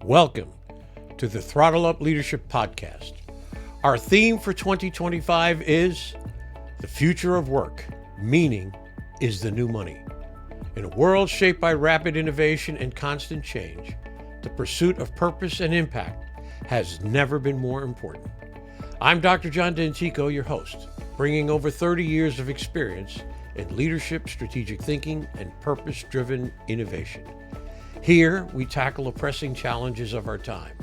Welcome to the Throttle Up Leadership Podcast. Our theme for 2025 is the future of work. Meaning is the new money. In a world shaped by rapid innovation and constant change, the pursuit of purpose and impact has never been more important. I'm Dr. John Dentico, your host, bringing over 30 years of experience in leadership, strategic thinking, and purpose-driven innovation. Here, we tackle the pressing challenges of our time,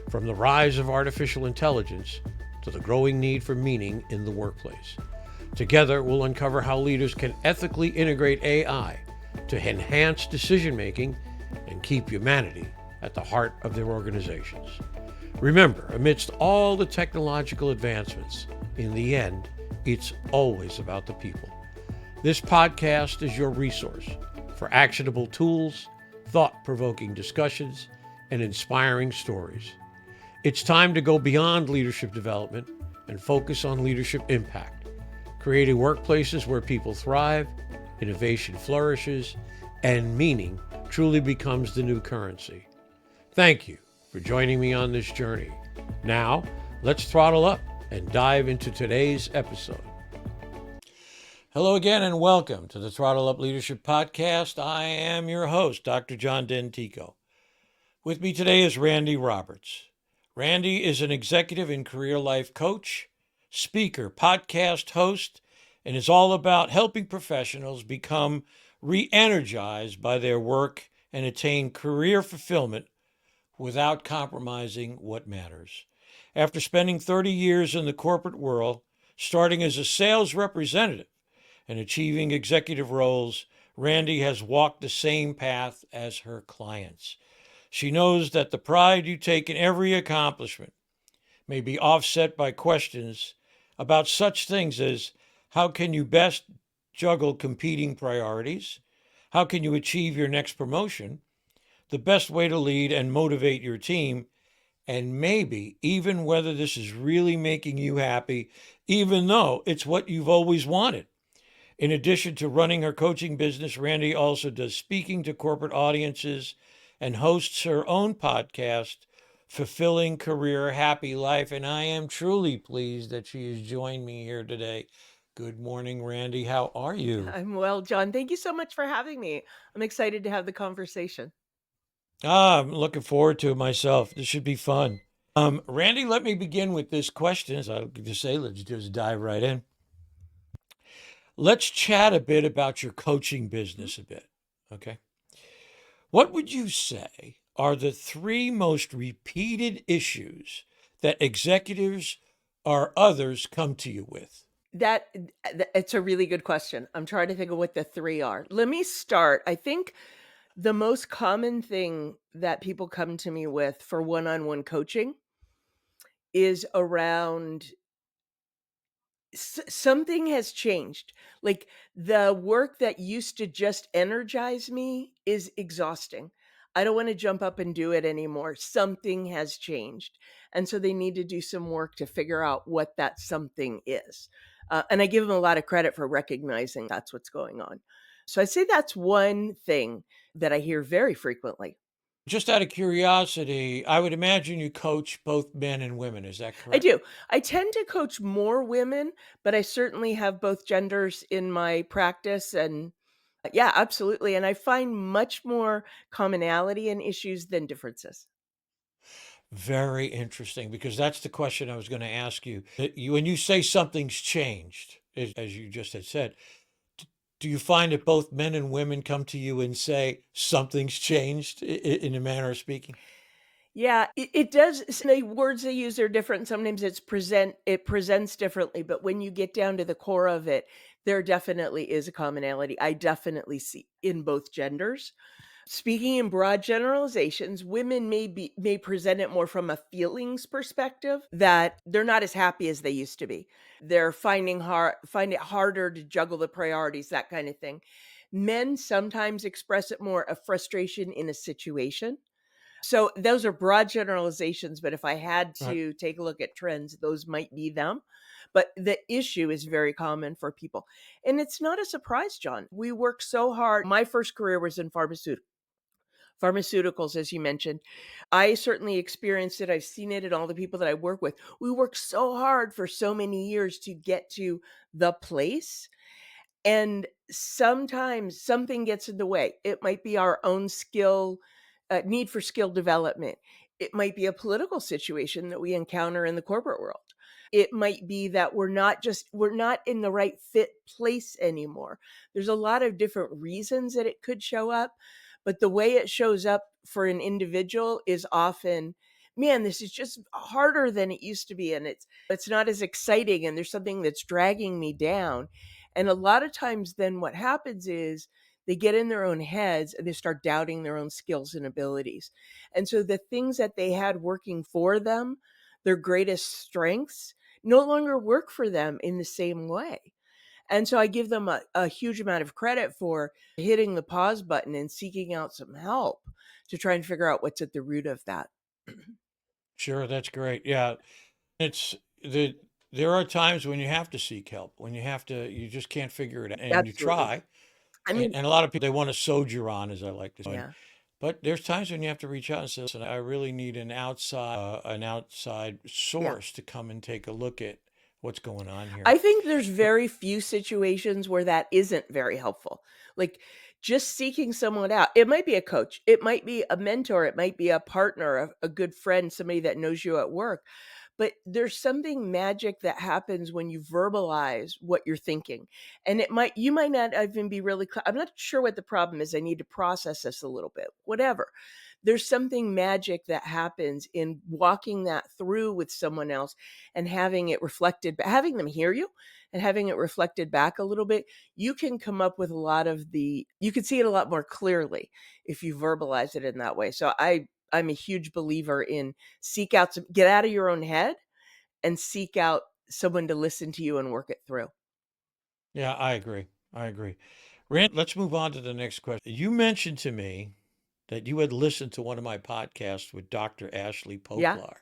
from the rise of artificial intelligence to the growing need for meaning in the workplace. Together, we'll uncover how leaders can ethically integrate AI to enhance decision-making and keep humanity at the heart of their organizations. Remember, amidst all the technological advancements, in the end, it's always about the people. This podcast is your resource for actionable tools, thought-provoking discussions, and inspiring stories. It's time to go beyond leadership development and focus on leadership impact, creating workplaces where people thrive, innovation flourishes, and meaning truly becomes the new currency. Thank you for joining me on this journey. Now, let's throttle up and dive into today's episode. Hello again and welcome to the Throttle Up Leadership Podcast. I am your host, Dr. John Dentico. With me today is Randi Roberts. Randi is an executive and career life coach, speaker, podcast host, and is all about helping professionals become re-energized by their work and attain career fulfillment without compromising what matters. After spending 30 years in the corporate world, starting as a sales representative and achieving executive roles, Randi has walked the same path as her clients. She knows that the pride you take in every accomplishment may be offset by questions about such things as how can you best juggle competing priorities? How can you achieve your next promotion? The best way to lead and motivate your team, and maybe even whether this is really making you happy, even though it's what you've always wanted. In addition to running her coaching business, Randi also does speaking to corporate audiences and hosts her own podcast, Fulfilling Career, Happy Life. And I am truly pleased that she has joined me here today. Good morning, Randi. How are you? I'm well, John. Thank you so much for having me. I'm excited to have the conversation. I'm looking forward to it myself. This should be fun. Randi, let me begin with this question. As I just say, let's just dive right in. Let's chat a bit about your coaching business a bit, okay? What would you say are the three most repeated issues that executives or others come to you with? It's a really good question. I'm trying to think of what the three are. Let me start. I think the most common thing that people come to me with for one-on-one coaching is around something has changed. Like the work that used to just energize me is exhausting. I don't want to jump up and do it anymore. Something has changed. And so they need to do some work to figure out what that something is. And I give them a lot of credit for recognizing that's what's going on. So I'd say that's one thing that I hear very frequently. Just out of curiosity, I would imagine you coach both men and women. Is that correct? I do. I tend to coach more women, but I certainly have both genders in my practice. And yeah, absolutely. And I find much more commonality in issues than differences. Very interesting, because that's the question I was going to ask you. When you say something's changed, as you just had said, do you find that both men and women come to you and say something's changed in a manner of speaking? Yeah, it does. The words they use are different. Sometimes it presents differently, but when you get down to the core of it, there definitely is a commonality. I definitely see in both genders. Speaking in broad generalizations, women may present it more from a feelings perspective, that they're not as happy as they used to be. They're find it harder to juggle the priorities, that kind of thing. Men sometimes express it more of frustration in a situation. So those are broad generalizations, but if I had Right. to take a look at trends, those might be them. But the issue is very common for people. And it's not a surprise, John. We work so hard. My first career was in Pharmaceuticals, as you mentioned. I certainly experienced it. I've seen it in all the people that I work with. We work so hard for so many years to get to the place. And sometimes something gets in the way. It might be our own need for skill development. It might be a political situation that we encounter in the corporate world. It might be that we're not in the right fit place anymore. There's a lot of different reasons that it could show up, but the way it shows up for an individual is often, man, this is just harder than it used to be, and it's not as exciting, and there's something that's dragging me down. And a lot of times then what happens is they get in their own heads and they start doubting their own skills and abilities. And so the things that they had working for them, their greatest strengths, no longer work for them in the same way. And so I give them a huge amount of credit for hitting the pause button and seeking out some help to try and figure out what's at the root of that. Sure, that's great. Yeah, it's the there are times when you have to seek help, when you just can't figure it out, and you Absolutely. try. I mean, And a lot of people, they want to soldier on, as I like to say. yeah. But there's times when you have to reach out and say, listen, I really need an outside Yeah. source to come and take a look at what's going on here. I think there's very few situations where that isn't very helpful. Like just seeking someone out. It might be a coach, it might be a mentor, it might be a partner, a good friend, somebody that knows you at work. But there's something magic that happens when you verbalize what you're thinking. And you might not even be really I'm not sure what the problem is. I need to process this a little bit. Whatever. There's something magic that happens in walking that through with someone else and having it reflected, having them hear you and having it reflected back a little bit. You can come up with you can see it a lot more clearly if you verbalize it in that way. So I'm a huge believer in get out of your own head and seek out someone to listen to you and work it through. Yeah, I agree. I agree. Rand, let's move on to the next question. You mentioned to me that you had listened to one of my podcasts with Dr. Ashley Yeah. Poplar,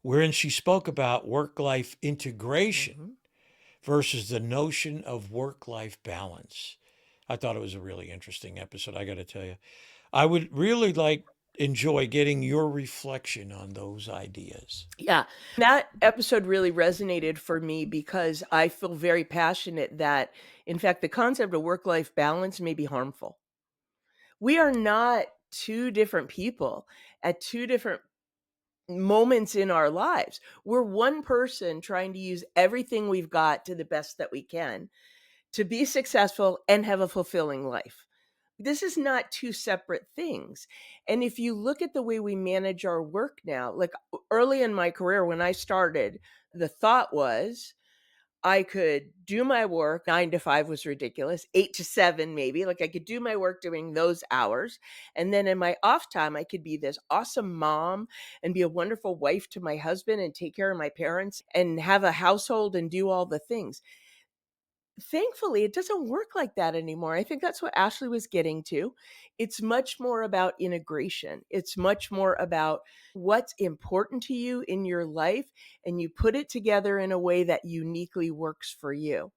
wherein she spoke about work-life integration Mhm. versus the notion of work-life balance. I thought it was a really interesting episode, I got to tell you. I would really enjoy getting your reflection on those ideas. Yeah. That episode really resonated for me because I feel very passionate that, in fact, the concept of work-life balance may be harmful. We are not two different people at two different moments in our lives. We're one person trying to use everything we've got to the best that we can to be successful and have a fulfilling life. This is not two separate things. And if you look at the way we manage our work now, like early in my career when I started, the thought was I could do my work. 9 to 5 was ridiculous. 8 to 7, maybe. Like I could do my work during those hours. And then in my off time, I could be this awesome mom and be a wonderful wife to my husband and take care of my parents and have a household and do all the things. Thankfully, it doesn't work like that anymore. I think that's what Ashley was getting to. It's much more about integration. It's much more about what's important to you in your life, and you put it together in a way that uniquely works for you.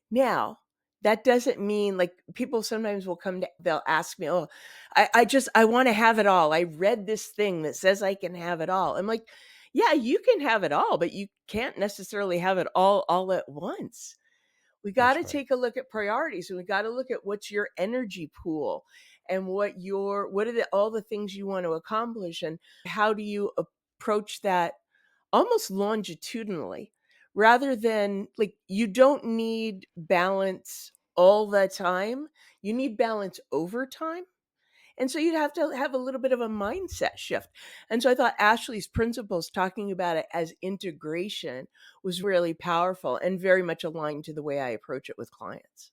Now, that doesn't mean like people sometimes they'll ask me, oh, I want to have it all. I read this thing that says I can have it all. I'm like, yeah, you can have it all, but you can't necessarily have it all at once. We got to That's right. take a look at priorities, and we got to look at what's your energy pool and what are all the things you want to accomplish, and how do you approach that almost longitudinally rather than like you don't need balance all the time. You need balance over time. And so you'd have to have a little bit of a mindset shift. And so I thought Ashley's principles, talking about it as integration, was really powerful and very much aligned to the way I approach it with clients.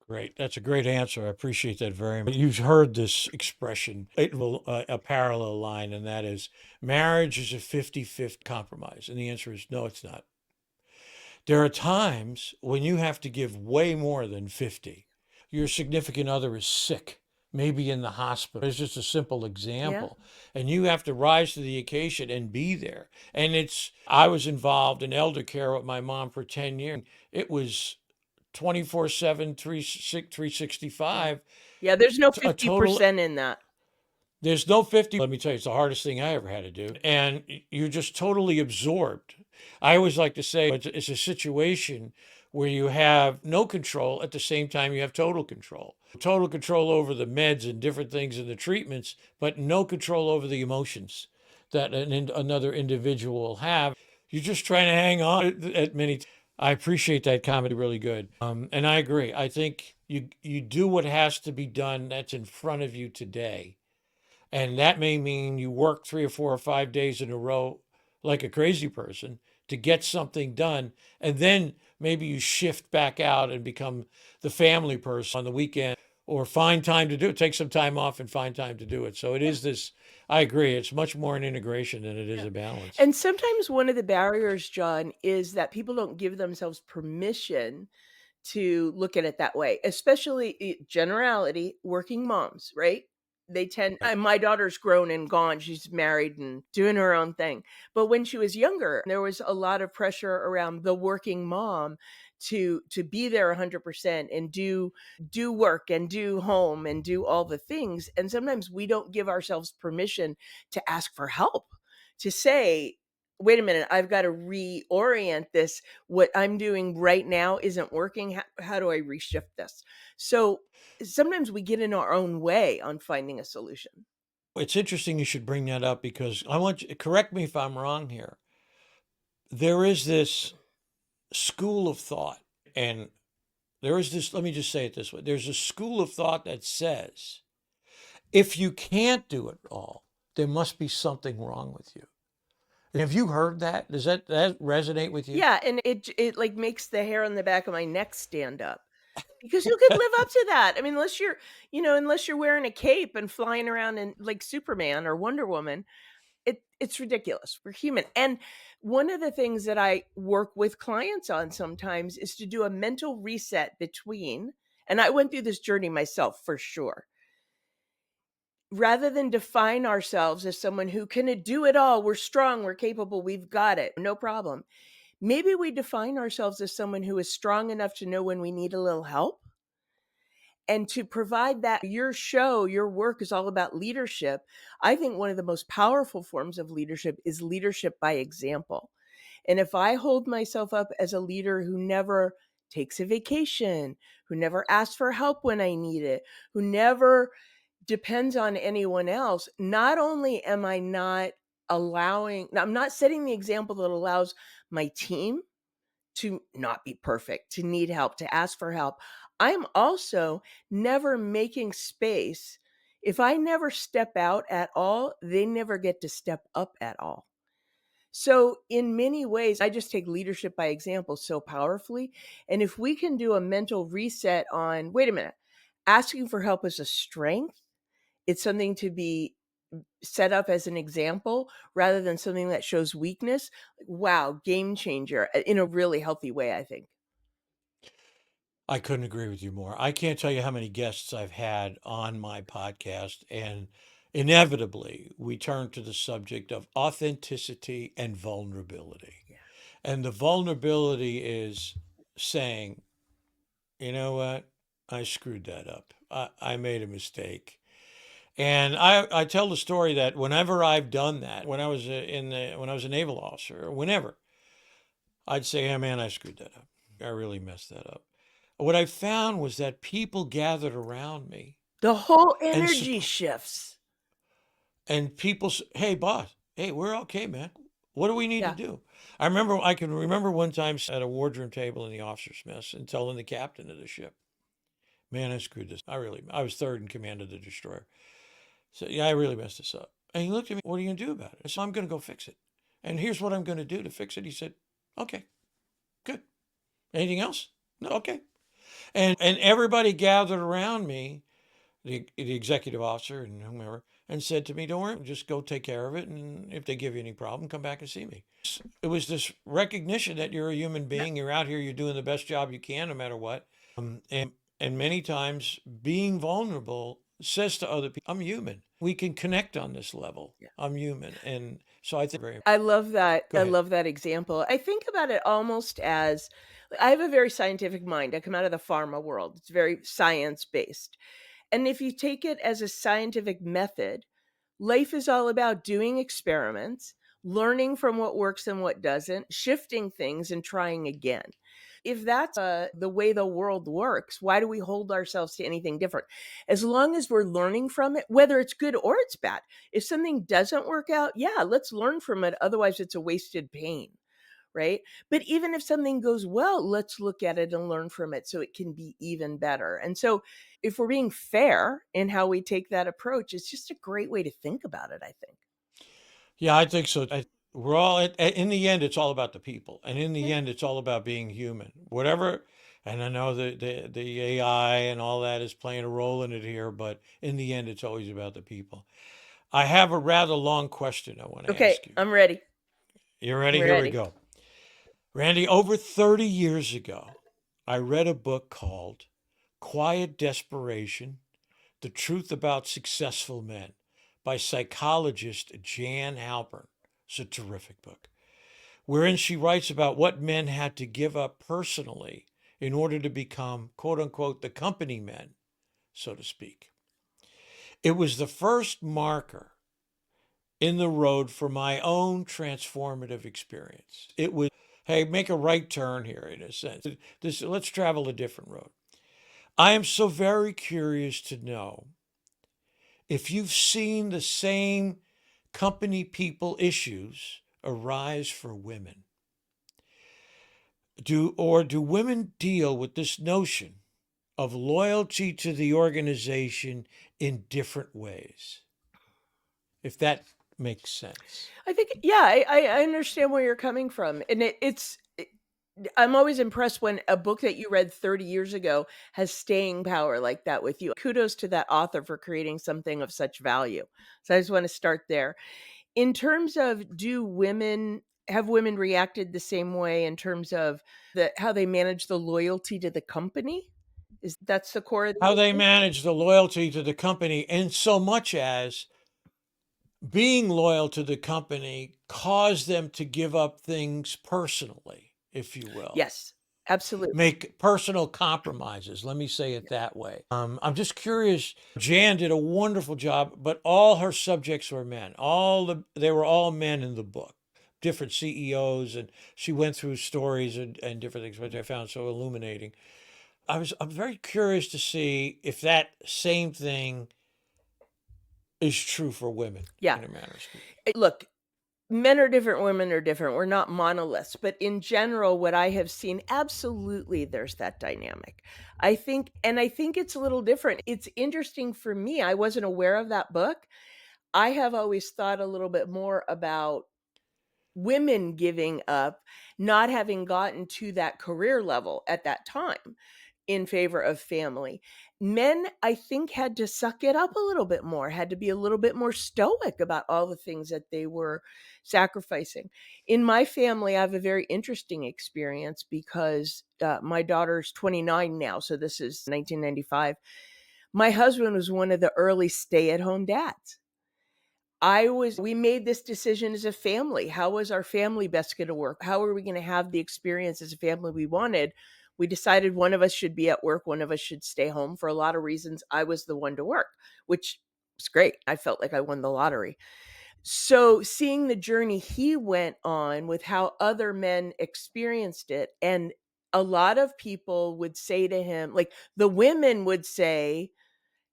Great. That's a great answer. I appreciate that very much. You've heard this expression, it will a parallel line, and that is marriage is a 50-50 compromise. And the answer is no, it's not. There are times when you have to give way more than 50. Your significant other is sick, maybe in the hospital. It's just a simple Yeah. example. And you have to rise to the occasion and be there. And I was involved in elder care with my mom for 10 years. It was 24/7, 365. Yeah, there's no A total 50% in that. There's no 50. Let me tell you, it's the hardest thing I ever had to do. And you're just totally absorbed. I always like to say it's a situation where you have no control at the same time you have total control. Total control over the meds and different things and the treatments, but no control over the emotions that another individual will have. You're just trying to hang on at many. I appreciate that comment, really good. And I agree. I think you do what has to be done that's in front of you today. And that may mean you work 3 or 4 or 5 days in a row like a crazy person to get something done. And then maybe you shift back out and become the family person on the weekend or find time to do it. Take some time off and find time to do it. So it is this, I agree, it's much more an integration than it is a balance. And sometimes one of the barriers, John, is that people don't give themselves permission to look at it that way, especially generality, working moms, right? They tend, my daughter's grown and gone. She's married and doing her own thing. But when she was younger, there was a lot of pressure around the working mom to be there 100% and do work and do home and do all the things. And sometimes we don't give ourselves permission to ask for help, to say, wait a minute, I've got to reorient this. What I'm doing right now isn't working. How do I reshift this? So sometimes we get in our own way on finding a solution. It's interesting you should bring that up because I want you, correct me if I'm wrong here. There is this school of thought, and there is this, let me just say it this way. There's a school of thought that says, if you can't do it all, there must be something wrong with you. Have you heard that? Does that resonate with you? Yeah, and it like makes the hair on the back of my neck stand up. Because who could live up to that? I mean, unless you're wearing a cape and flying around in like Superman or Wonder Woman, it's ridiculous. We're human. And one of the things that I work with clients on sometimes is to do a mental reset between, and I went through this journey myself for sure. Rather than define ourselves as someone who can do it all, we're strong, we're capable, we've got it, no problem. Maybe we define ourselves as someone who is strong enough to know when we need a little help and to provide that. Your work is all about leadership. I think one of the most powerful forms of leadership is leadership by example. And if I hold myself up as a leader who never takes a vacation, who never asks for help when I need it, who never depends on anyone else, not only am I not I'm not setting the example that allows my team to not be perfect, to need help, to ask for help. I'm also never making space. If I never step out at all, they never get to step up at all. So in many ways, I just take leadership by example so powerfully. And if we can do a mental reset on, wait a minute, asking for help is a strength. It's something to be set up as an example rather than something that shows weakness. Wow, game changer in a really healthy way, I think. I couldn't agree with you more. I can't tell you how many guests I've had on my podcast, and inevitably we turn to the subject of authenticity and vulnerability. Yeah. And the vulnerability is saying, you know what? I screwed that up. I made a mistake. And I tell the story that whenever I've done that, when I was when I was a naval officer, or whenever, I'd say, "Hey, man, I screwed that up. I really messed that up." What I found was that people gathered around me. The whole energy shifts. And people say, "Hey, boss, hey, we're okay, man. What do we need to do?" I can remember one time at a wardroom table in the officers' mess and telling the captain of the ship, "Man, I screwed this. I was third in command of the destroyer. So, yeah, I really messed this up." And he looked at me, "What are you going to do about it?" I said, "I'm going to go fix it. And here's what I'm going to do to fix it." He said, "Okay, good. Anything else?" "No, okay." And everybody gathered around me, the executive officer and whomever, and said to me, "Don't worry, just go take care of it. And if they give you any problem, come back and see me." It was this recognition that you're a human being. You're out here, you're doing the best job you can, no matter what. And many times being vulnerable says to other people, "I'm human. We can connect on this level. I'm human." And so I think I love that. I love that example. I think about it almost as I have a very scientific mind. I come out of the pharma world. It's very science-based. And if you take it as a scientific method, life is all about doing experiments, learning from what works and what doesn't, shifting things and trying again. If that's the way the world works, why do we hold ourselves to anything different? As long as we're learning from it, whether it's good or it's bad. If something doesn't work out, yeah, let's learn from it. Otherwise, it's a wasted pain, right? But even if something goes well, let's look at it and learn from it so it can be even better. And so if we're being fair in how we take that approach, it's just a great way to think about it, I think. Yeah, I think so. We're all in the end, it's all about the people, and in the Yeah. end, it's all about being human. Whatever, and I know the AI and all that is playing a role in it here, but in the end, it's always about the people. I have a rather long question I want to Okay, ask you. I'm ready. You I'm ready? Here we ready. go. Randy, over 30 years ago, I read a book called Quiet Desperation: The Truth About Successful Men by psychologist Jan Halpern. It's a terrific book, wherein she writes about what men had to give up personally in order to become, quote unquote, the company men, so to speak. It was the first marker in the road for my own transformative experience. It was, hey, make a right turn here, in a sense. Let's travel a different road. I am so very curious to know if you've seen the same company people issues arise for women. Do women deal with this notion of loyalty to the organization in different ways? If that makes sense. I think, yeah, I understand where you're coming from. And I'm always impressed when a book that you read 30 years ago has staying power like that with you. Kudos to that author for creating something of such value. So I just want to start there. In terms of have women reacted the same way in terms of how they manage the loyalty to the company? Is that's the core of the How they issue? manage the loyalty to the company, and so much as being loyal to the company caused them to give up things personally, if you will. Yes, absolutely. Make personal compromises. Let me say it that way. I'm just curious. Jan did a wonderful job, but all her subjects were men. They were all men in the book, different CEOs, and she went through stories and different things, which I found so illuminating. I'm very curious to see if that same thing is true for women, Yeah. in a manner of speaking. Look, men are different, women are different. We're not monoliths, but in general, what I have seen, absolutely there's that dynamic. I think it's a little different. It's interesting for me. I wasn't aware of that book. I have always thought a little bit more about women giving up, not having gotten to that career level at that time in favor of family. Men, I think, had to suck it up a little bit more, had to be a little bit more stoic about all the things that they were sacrificing. In my family, I have a very interesting experience because my daughter's 29 now. So this is 1995. My husband was one of the early stay at home dads. We made this decision as a family. How was our family best going to work? How are we going to have the experience as a family we wanted? We decided one of us should be at work, one of us should stay home. For a lot of reasons, I was the one to work, which was great. I felt like I won the lottery. So seeing the journey he went on with how other men experienced it, and a lot of people would say to him, like the women would say,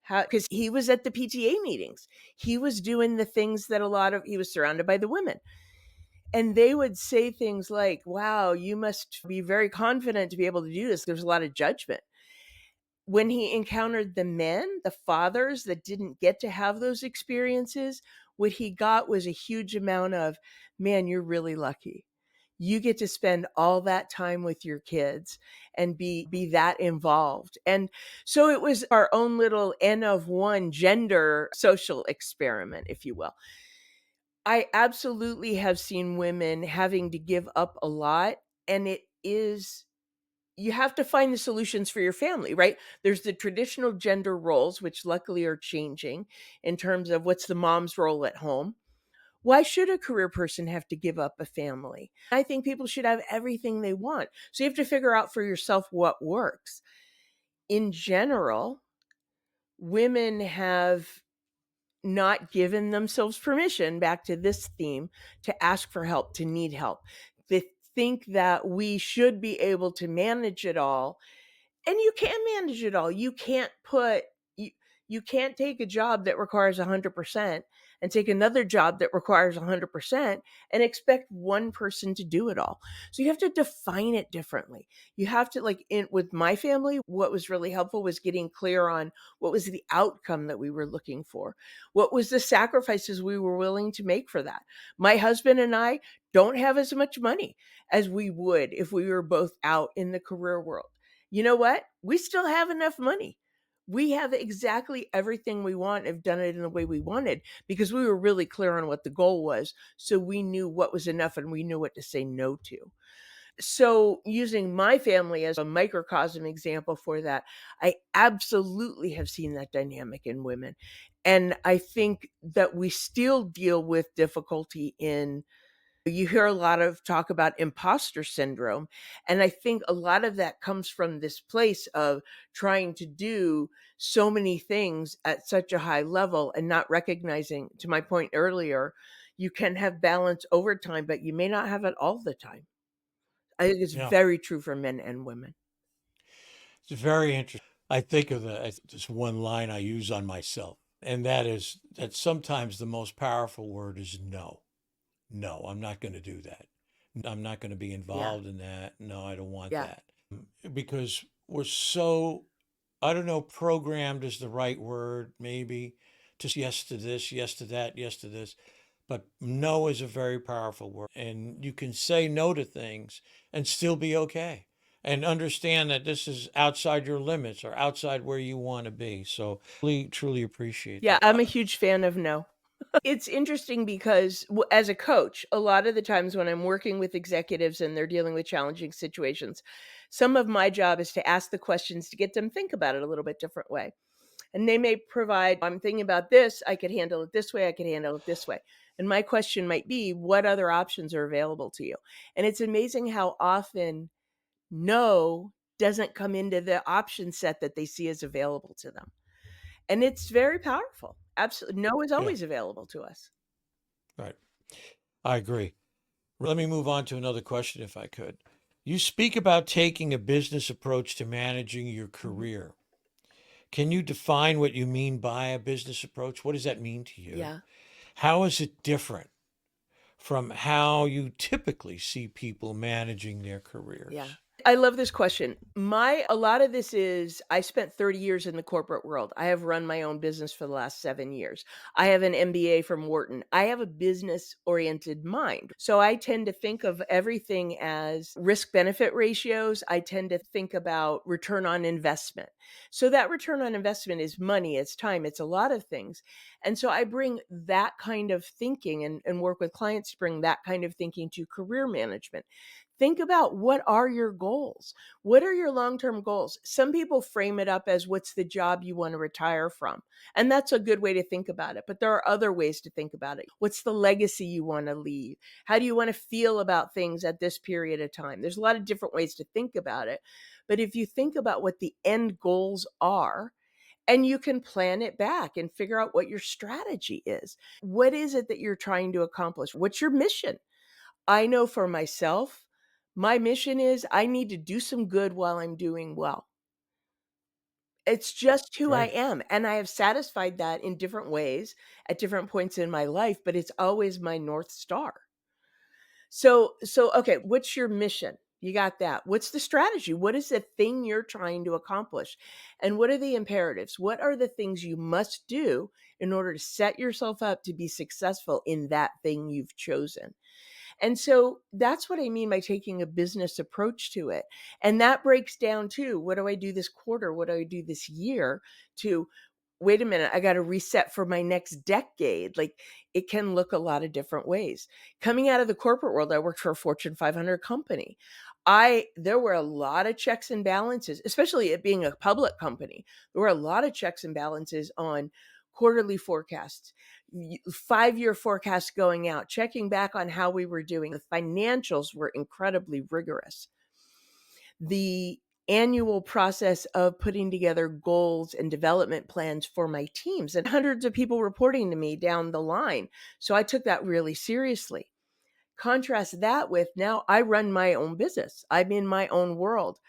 how, because he was at the PTA meetings. He was doing the things that he was surrounded by the women. And they would say things like, wow, you must be very confident to be able to do this. There's a lot of judgment. When he encountered the men, the fathers that didn't get to have those experiences, what he got was a huge amount of, man, you're really lucky. You get to spend all that time with your kids and be that involved. And so it was our own little N of one gender social experiment, if you will. I absolutely have seen women having to give up a lot, and you have to find the solutions for your family, right? There's the traditional gender roles, which luckily are changing in terms of what's the mom's role at home. Why should a career person have to give up a family? I think people should have everything they want. So you have to figure out for yourself what works. In general, women have not given themselves permission, back to this theme, to ask for help, to need help. They think that we should be able to manage it all. And you can manage it all. You can't take a job that requires 100% and take another job that requires 100% and expect one person to do it all. So you have to define it differently. You have to, like, with my family, what was really helpful was getting clear on what was the outcome that we were looking for. What was the sacrifices we were willing to make for that? My husband and I don't have as much money as we would if we were both out in the career world. You know what? We still have enough money. We have exactly everything we want, have done it in the way we wanted, because we were really clear on what the goal was. So we knew what was enough and we knew what to say no to. So using my family as a microcosm example for that, I absolutely have seen that dynamic in women. And I think that we still deal with difficulty in, you hear a lot of talk about imposter syndrome. And I think a lot of that comes from this place of trying to do so many things at such a high level and not recognizing, to my point earlier, you can have balance over time, but you may not have it all the time. I think it's very true for men and women. It's very interesting. I think of this one line I use on myself, and that is that sometimes the most powerful word is no. No, I'm not going to do that. I'm not going to be involved in that. No, I don't want that. Because we're so, I don't know, programmed is the right word, maybe, to yes to this, yes to that, yes to this. But no is a very powerful word. And you can say no to things and still be okay. And understand that this is outside your limits or outside where you want to be. So really, truly appreciate that. I'm a huge fan of no. It's interesting because as a coach, a lot of the times when I'm working with executives and they're dealing with challenging situations, some of my job is to ask the questions to get them think about it a little bit different way. And they may provide, I'm thinking about this, I could handle it this way, I could handle it this way. And my question might be, what other options are available to you? And it's amazing how often no doesn't come into the option set that they see as available to them. And it's very powerful. Absolutely. No is always available to us. Right. I agree. Let me move on to another question, if I could. You speak about taking a business approach to managing your career. Can you define what you mean by a business approach? What does that mean to you? Yeah. How is it different from how you typically see people managing their careers? Yeah. I love this question. A lot of this is, I spent 30 years in the corporate world. I have run my own business for the last 7 years. I have an MBA from Wharton. I have a business-oriented mind. So I tend to think of everything as risk-benefit ratios. I tend to think about return on investment. So that return on investment is money, it's time, it's a lot of things. And so I bring that kind of thinking and work with clients to bring that kind of thinking to career management. Think about, what are your goals? What are your long-term goals? Some people frame it up as, what's the job you want to retire from? And that's a good way to think about it. But there are other ways to think about it. What's the legacy you want to leave? How do you want to feel about things at this period of time? There's a lot of different ways to think about it. But if you think about what the end goals are, and you can plan it back and figure out what your strategy is. What is it that you're trying to accomplish? What's your mission? I know for myself, my mission is, I need to do some good while I'm doing well. It's just who I am. And I have satisfied that in different ways at different points in my life, but it's always my North Star. So, okay, what's your mission? You got that. What's the strategy? What is the thing you're trying to accomplish? And what are the imperatives? What are the things you must do in order to set yourself up to be successful in that thing you've chosen? And so that's what I mean by taking a business approach to it. And that breaks down to, what do I do this quarter? What do I do this year? To, wait a minute, I got to reset for my next decade. Like, it can look a lot of different ways. Coming out of the corporate world, I worked for a Fortune 500 company. There were a lot of checks and balances, especially it being a public company. There were a lot of checks and balances on quarterly forecasts, 5-year forecasts going out, checking back on how we were doing. The financials were incredibly rigorous. The annual process of putting together goals and development plans for my teams, and hundreds of people reporting to me down the line. So I took that really seriously. Contrast that with now I run my own business. I'm in my own world.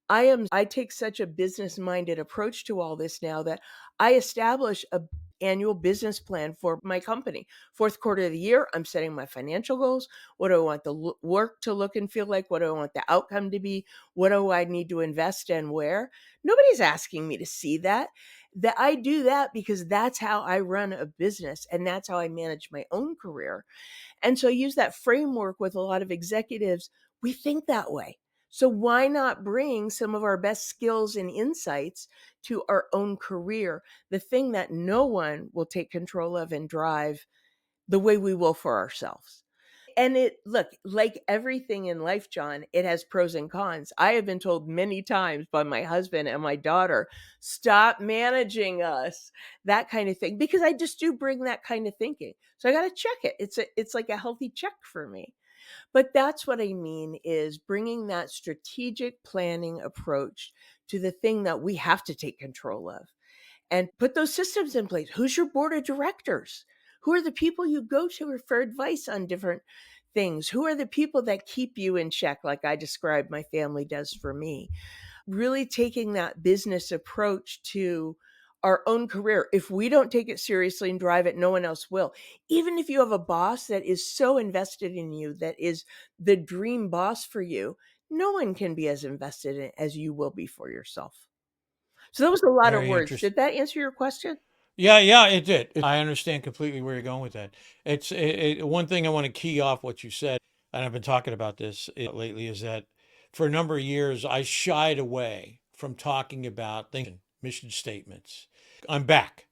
I take such a business-minded approach to all this now that I establish a annual business plan for my company. Fourth quarter of the year, I'm setting my financial goals. What do I want the work to look and feel like? What do I want the outcome to be? What do I need to invest in where? Nobody's asking me to see that. That I do that because that's how I run a business and that's how I manage my own career. And so I use that framework with a lot of executives. We think that way. So why not bring some of our best skills and insights to our own career, the thing that no one will take control of and drive the way we will for ourselves? And look, like everything in life, John, it has pros and cons. I have been told many times by my husband and my daughter, stop managing us, that kind of thing, because I just do bring that kind of thinking. So I got to check it. It's like a healthy check for me. But that's what I mean is bringing that strategic planning approach to the thing that we have to take control of and put those systems in place. Who's your board of directors? Who are the people you go to for advice on different things? Who are the people that keep you in check, like I described my family does for me? Really taking that business approach to our own career. If we don't take it seriously and drive it, no one else will. Even if you have a boss that is so invested in you, that is the dream boss for you, no one can be as invested in it as you will be for yourself. So that was a lot of Very words. interesting. Did that answer your question? Yeah, it did. I understand completely where you're going with that. One thing I want to key off what you said, and I've been talking about this lately, is that for a number of years I shied away from talking about things, mission statements. I'm back,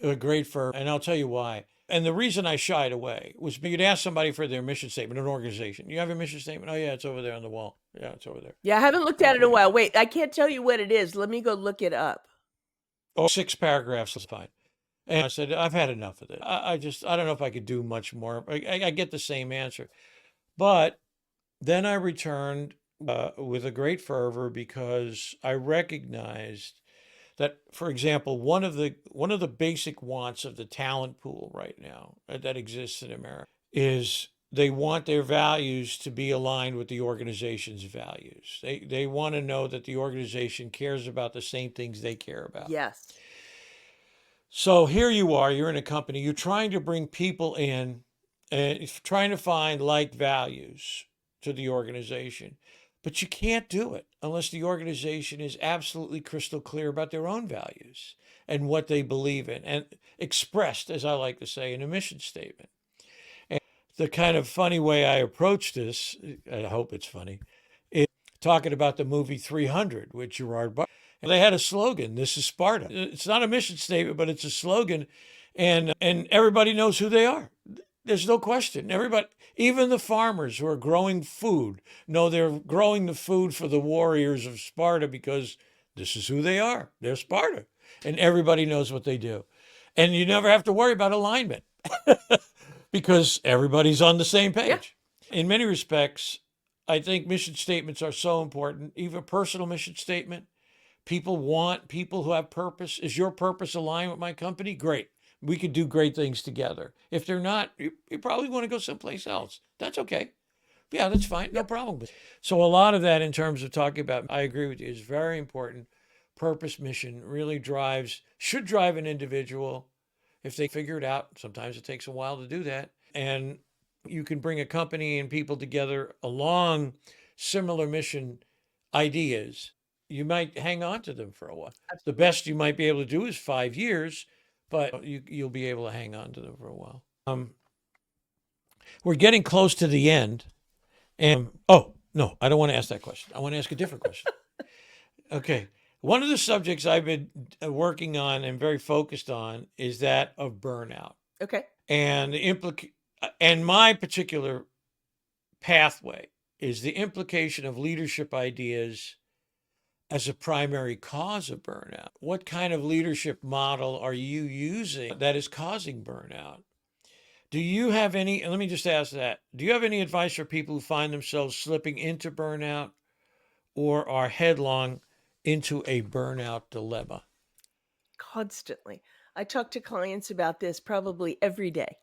a great firm, and I'll tell you why. And the reason I shied away was you'd ask somebody for their mission statement, an organization. You have a mission statement? Oh yeah, it's over there on the wall. Yeah, it's over there. Yeah, I haven't looked at it in a Okay. while. Wait, I can't tell you what it is. Let me go look it up. Oh, 6 paragraphs is fine. And I said, I've had enough of it. I don't know if I could do much more. I get the same answer. But then I returned with a great fervor because I recognized that, for example, one of the basic wants of the talent pool right now that exists in America is they want their values to be aligned with the organization's values. They want to know that the organization cares about the same things they care about. Yes. So here you are, you're in a company, you're trying to bring people in and trying to find like values to the organization. But you can't do it unless the organization is absolutely crystal clear about their own values and what they believe in, and expressed, as I like to say, in a mission statement. And the kind of funny way I approach this, I hope it's funny, is talking about the movie 300 with Gerard Butler. They had a slogan, "This is Sparta." It's not a mission statement, but it's a slogan, and everybody knows who they are. There's no question. Everybody, even the farmers who are growing food, know they're growing the food for the warriors of Sparta because this is who they are. They're Sparta, and everybody knows what they do. And you never have to worry about alignment because everybody's on the same page. Yeah. In many respects, I think mission statements are so important, even a personal mission statement. People want people who have purpose. Is your purpose aligned with my company? Great. We could do great things together. If they're not, you probably want to go someplace else. That's okay. Yeah, that's fine. No problem. So a lot of that in terms of talking about, I agree with you, is very important. Purpose, mission really should drive an individual if they figure it out. Sometimes it takes a while to do that. And you can bring a company and people together along similar mission ideas. You might hang on to them for a while. The best you might be able to do is 5 years, but you'll be able to hang on to them for a while. We're getting close to the end. And no, I don't want to ask that question. I want to ask a different question. Okay. One of the subjects I've been working on and very focused on is that of burnout. Okay. And and my particular pathway is the implication of leadership ideas as a primary cause of burnout. What kind of leadership model are you using that is causing burnout? Do you have any, let me just ask that, do you have any advice for people who find themselves slipping into burnout or are headlong into a burnout dilemma? Constantly. I talk to clients about this probably every day.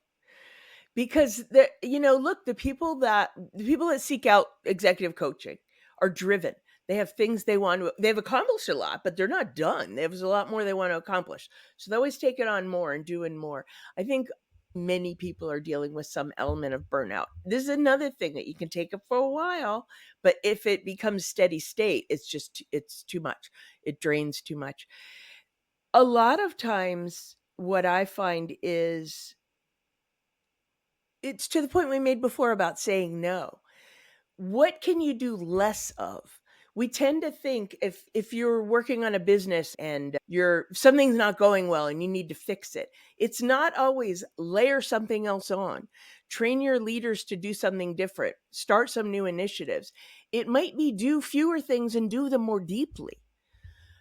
Because look, the people that seek out executive coaching are driven. They have things they've accomplished a lot, but they're not done. There's a lot more they want to accomplish. So they always take it on more and doing more. I think many people are dealing with some element of burnout. This is another thing that you can take it for a while, but if it becomes steady state, it's too much. It drains too much. A lot of times what I find is it's to the point we made before about saying no. What can you do less of? We tend to think if you're working on a business and something's not going well and you need to fix it, it's not always layer something else on. Train your leaders to do something different. Start some new initiatives. It might be do fewer things and do them more deeply.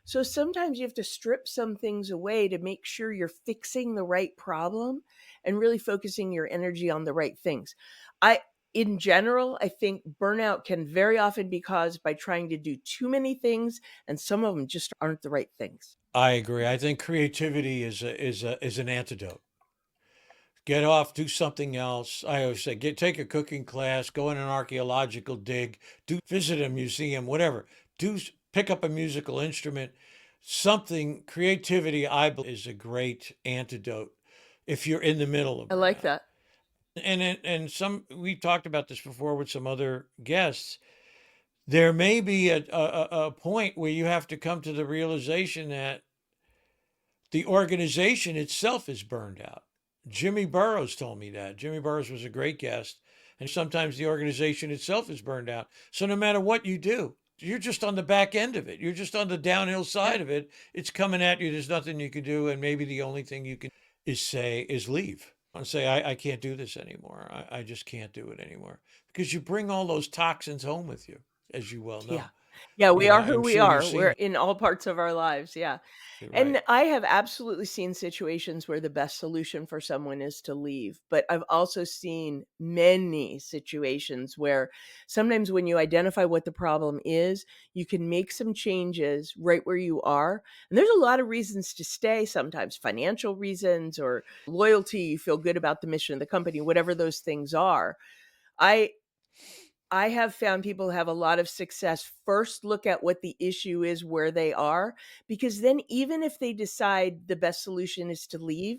So sometimes you have to strip some things away to make sure you're fixing the right problem and really focusing your energy on the right things. In general, I think burnout can very often be caused by trying to do too many things, and some of them just aren't the right things. I agree. I think creativity is an antidote. Get off, do something else. I always say, take a cooking class, go on an archaeological dig, visit a museum, whatever. Pick up a musical instrument. Something, creativity, I believe, is a great antidote if you're in the middle of I like that. And we talked about this before with some other guests. There may be a point where you have to come to the realization that the organization itself is burned out. Jimmy Burrows told me that. Jimmy Burrows was a great guest. And sometimes the organization itself is burned out. So no matter what you do, you're just on the back end of it. You're just on the downhill side of it. It's coming at you. There's nothing you can do. And maybe the only thing you can is leave and say, I can't do this anymore. I just can't do it anymore. Because you bring all those toxins home with you, as you well know. Yeah. Yeah, we are who I'm we sure are. you've seen We're it. in all parts of our lives. Yeah. Right. And I have absolutely seen situations where the best solution for someone is to leave. But I've also seen many situations where sometimes when you identify what the problem is, you can make some changes right where you are. And there's a lot of reasons to stay, sometimes financial reasons or loyalty. You feel good about the mission of the company, whatever those things are. I have found people have a lot of success. First, look at what the issue is where they are, because then even if they decide the best solution is to leave,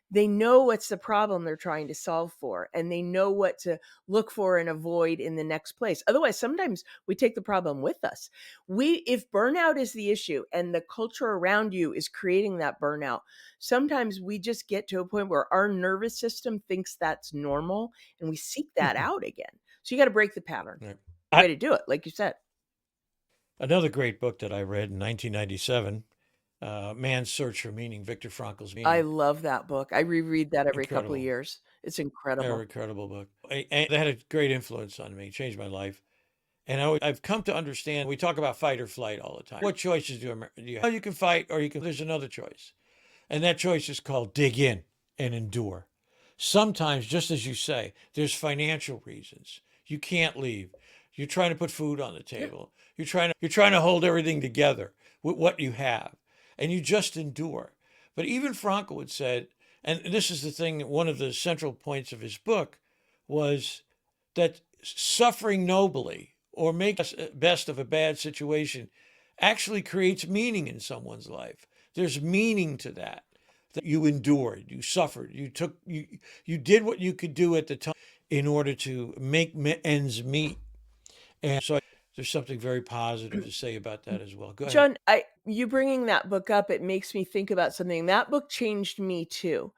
they know what's the problem they're trying to solve for, and they know what to look for and avoid in the next place. Otherwise, sometimes we take the problem with us. If burnout is the issue and the culture around you is creating that burnout, sometimes we just get to a point where our nervous system thinks that's normal and we seek that out again. So you got to break the pattern. Right. Way to do it, like you said. Another great book that I read in 1997, Man's Search for Meaning, Viktor Frankl's Meaning. I love that book. I reread that every couple of years. It's incredible. Very incredible book. And that had a great influence on me, changed my life. And I've come to understand, we talk about fight or flight all the time. What choices do you have? You can fight or there's another choice. And that choice is called dig in and endure. Sometimes, just as you say, there's financial reasons. You can't leave. You're trying to put food on the table. You're trying to hold everything together with what you have. And you just endure. But even Frankl had said, and this is the thing, one of the central points of his book was that suffering nobly or make the best of a bad situation actually creates meaning in someone's life. There's meaning to that you endured, you suffered, you did what you could do at the time in order to make ends meet. And so there's something very positive to say about that as well. Go ahead. John, you bringing that book up, it makes me think about something. That book changed me too.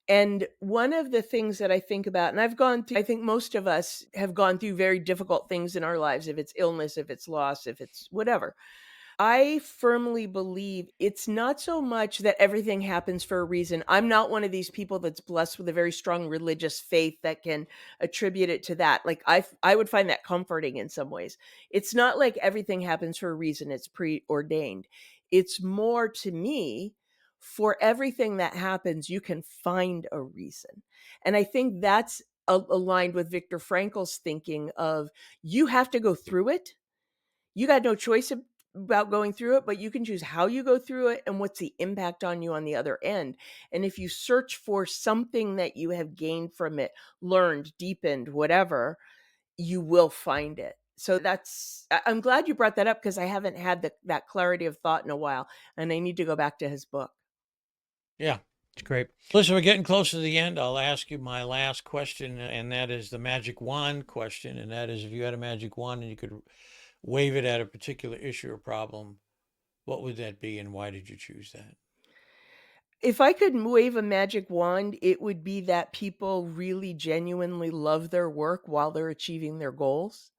And one of the things that I think about, and I think most of us have gone through very difficult things in our lives, if it's illness, if it's loss, if it's whatever. I firmly believe it's not so much that everything happens for a reason. I'm not one of these people that's blessed with a very strong religious faith that can attribute it to that. Like I would find that comforting in some ways. It's not like everything happens for a reason, it's preordained. It's more to me, for everything that happens, you can find a reason. And I think that's aligned with Viktor Frankl's thinking of you have to go through it. You got no choice about going through it, but you can choose how you go through it and what's the impact on you on the other end. And if you search for something that you have gained from it, learned, deepened, whatever, you will find it. So I'm glad you brought that up, because I haven't had that clarity of thought in a while, and I need to go back to his book. Yeah, it's great. Listen, we're getting close to the end. I'll ask you my last question, and that is the magic wand question. And that is, if you had a magic wand and you could wave it at a particular issue or problem, what would that be, and why did you choose that? If I could wave a magic wand, it would be that people really genuinely love their work while they're achieving their goals.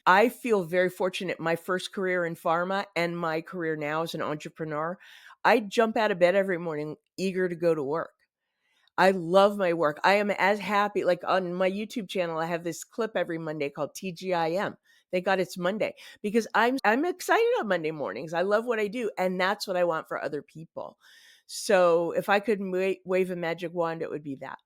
I feel very fortunate. My first career in pharma and my career now as an entrepreneur, I jump out of bed every morning eager to go to work. I love my work. I am as happy. Like on my YouTube channel, I have this clip every Monday called TGIM. Thank God it's Monday, because I'm excited on Monday mornings. I love what I do, and that's what I want for other people. So if I could wave a magic wand, it would be that.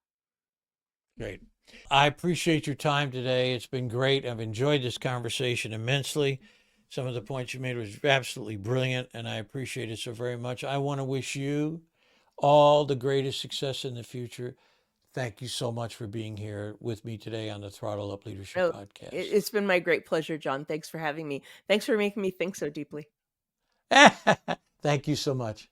Great. I appreciate your time today. It's been great. I've enjoyed this conversation immensely. Some of the points you made was absolutely brilliant, and I appreciate it so very much. I want to wish you all the greatest success in the future. Thank you so much for being here with me today on the Throttle Up Leadership Oh, Podcast. it's been my great pleasure, John. Thanks for having me. Thanks for making me think so deeply. Thank you so much.